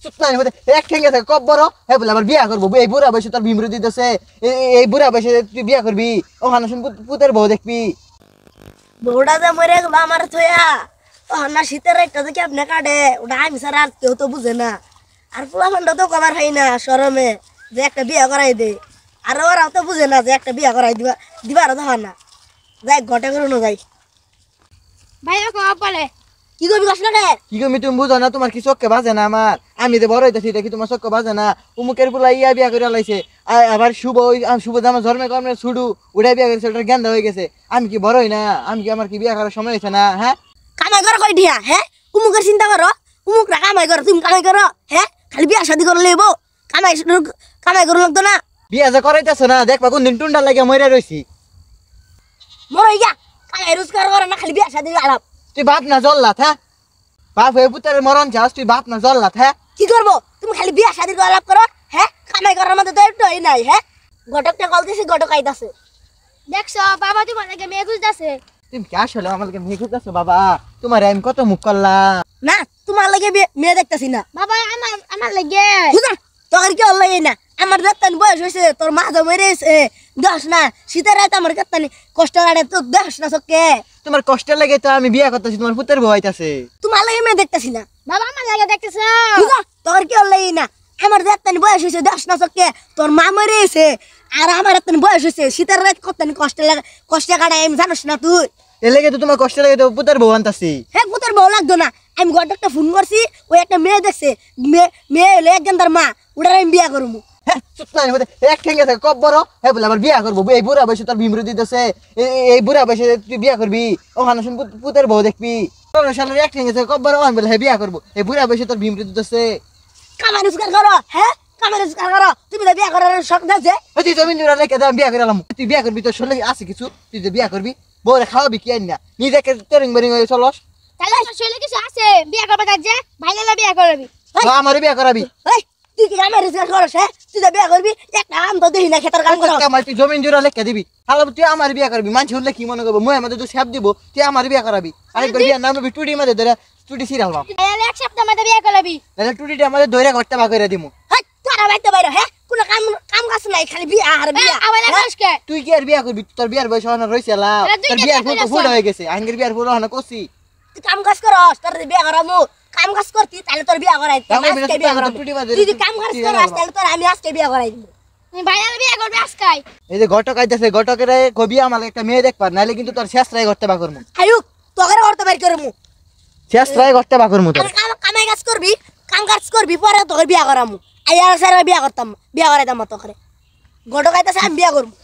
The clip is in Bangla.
চুপ নাই হতে এক ঠেঙ্গে থাকে কব বড় হে বলে আবার বিয়া করবো এই বুড়া বয়সে তোর বিমরু দিতেছে এই বুড়া বয়সে তুই বিয়া করবি ওখানে শুন পুতের বউ দেখবি বউটা যে মরে গেল আমার থইয়া ও না শীতের একটা যে কেমনে কাটে ওটা আমি স্যার আর কেউ তো বুঝে না আর পোলা ফান্ডা তো কবার হয় না শরমে যে একটা বিয়া করাই দে আর ওরাও তো বুঝে না যে একটা বিয়া করাই দিবার দেখা না যাই ঘটে করুন যাই ভাই কবা বলে কি করবি কষ্ট না কি কমি তুমি বুঝো না তোমার কি চোখকে বাজে না আমার আমি যে বড় হইতেছি দেখি তোমার চোখকে বাজে না উমুকের পোলা ইয়া বিয়া করে লাইছে আবার শুভ শুভ আমার ধর্মে কর্মে ছুডু উড়াই বিয়া করেছে ওটার জ্ঞান হয়ে গেছে আমি কি বড় হই না আমি কি আমার কি বিয়া করার সময় হয়েছে না হ্যাঁ কামাই করো কই দিয়া হ্যাঁ উমুকের চিন্তা করো উমুকরা কামাই করো তুমি কামাই করো হ্যাঁ খালি বিয়া শাদি করে লেবো কামাই করো লাগতো না বিয়া যে করাইতেছো না দেখবা কোনদিন টুন্ডা লাগে মরে রইছি মরে গিয়া কামাই রোজগার করে না খালি বিয়া শাদি আলাপ তুই বাপ না জ্বললাত হ্যাঁ বাপ হয়ে পুতের মরণ চাস তুই বাপ না জ্বললাত হ্যাঁ কি করবো তুমি খালি বিয়া শাদি আলাপ করো হ্যাঁ কামাই করার মধ্যে তো একটু নাই হ্যাঁ ঘটকটা কল দিছি ঘটক আইতাছে দেখছো বাবা তোমার লাগে মেয়ে খুঁজতেছে তুমি কি আসলে আমাকে মেয়ে খুঁজতেছো বাবা তোমার আমি কত মুখ করলাম না তোমার লাগে মেয়ে দেখতেছি না বাবা আমার লাগে বুঝা তোর কি লাগে না আমার দেখতানি বয়স হয়েছে তোর মা তো মেরেছে দশ না শীতের রাত আমার দেখতানি কষ্ট কাটে তো দশ না চোখে তোমার কষ্ট লাগে তো আমি বিয়া করতেছি তোমার পুতের বউ হইতাছে তোমার লাগে মেয়ে দেখতেছি না বাবা আমার লাগে দেখতেছো বুঝা তোর কি লাগে না আমার দেখতানি বয়স হয়েছে দশ না চোখে তোর মা মেরেছে আর আমার একটানি বয়স হয়েছে শীতের রাত কতনি কষ্ট কাটে আমি জানোস না তুই এ লেগে তো তোমার কষ্ট লাগে তো পুতের বউ আনতাছি হ্যাঁ পুতের বউ লাগতো না আমি ঘটকটা ফোন করছি ওই একটা মেয়ে দেখছে মেয়ে হলে এক গেন্দার মা ওটার আমি বিয়া করবো হ্যাঁ চুপ নাই হতে এক ঠেঙ্গে থাকে কব বড় হে বলে আবার বিয়া করবো এই বুড়া বয়সে তোর বিমরু দিতেছে এই বুড়া বয়সে তুই বিয়া করবি ওখানে শুন পুতের বউ দেখবি তোর সালের এক ঠেঙ্গে থাকে কব বড় ওখানে বলে হ্যাঁ বিয়া করবো এই বুড়া বয়সে তোর বিমরু দিতেছে কামাই রোজগার করো হ্যাঁ কামাই রোজগার করো তুমি তো বিয়া করার শখ আছে তুই জমিন জোড়া রেখে দাম বিয়া করে তুই বিয়া করবি তোর শরীরে আছে কিছু তুই যে বিয়া করবি বউরে খাওয়াবি কি আইন না নিজেকে তেরিং বেরিং হয়ে চলস তাহলে শৈলে কিছু আছে বিয়া করবে কাজ যে ভাই লালা বিয়া করবি আমারও বিয়া করাবি তুই কি কামাই রোজগার করস হ্যাঁ তুই তো বিয়া করবি একটা আম তো দেখি না খেতার কাম করো তুই জমিন জোড়া লেখা দিবি তাহলে তুই আমার বিয়া করবি মানুষ হলে কি মনে করবো মই আমাদের তো স্যাপ দিব তুই আমার বিয়া করাবি আরেকবার বিয়া নাম টুটি মাঝে ধরে টুটি সিরিয়াল পাম তাহলে এক সপ্তাহ মধ্যে বিয়া করবি তাহলে টুটিটা আমাদের ধরে ঘরটা ভাগ করে দিমু তোরা বাইতে বাইরে হ্যাঁ কোনো কাম কাজ নাই খালি বিয়া আর বিয়া আবার মানুষকে তুই কি আর বিয়া করবি তোর বিয়ার বয়স হওয়ার রয়েছে লাভ তোর বিয়ার ফুল তো ফুল হয়ে গেছে আঙ্গের বিয়ার ফুল হওয়ার কষি তুই কাম কাজ করস তোর বিয়া করামু কাম কাজ করতি তাহলে তোর বিয়া করাই আজকে বিয়া করামু তুই যদি কাম কাজ করস তাহলে তোর আমি আজকে বিয়া করাই দিব ভাই লালা বিয়া করবে আজকাই এই যে ঘটক আইতাছে ঘটকের কবি আমার একটা মেয়ে দেখবার নাহলে কিন্তু তোর শেষ রায় করতে বাকরমু আয়ুক তোকে করতে বাইর করমু শেষ রায় করতে বাকরমু তোর কামাই কাজ করবি কাম কাজ করবি পরে তোকে বিয়া করামু আইয়ার সারা বিয়া করতাম বিয়া করাইতাম তোকে ঘটক আইতাছে আমি বিয়া করবো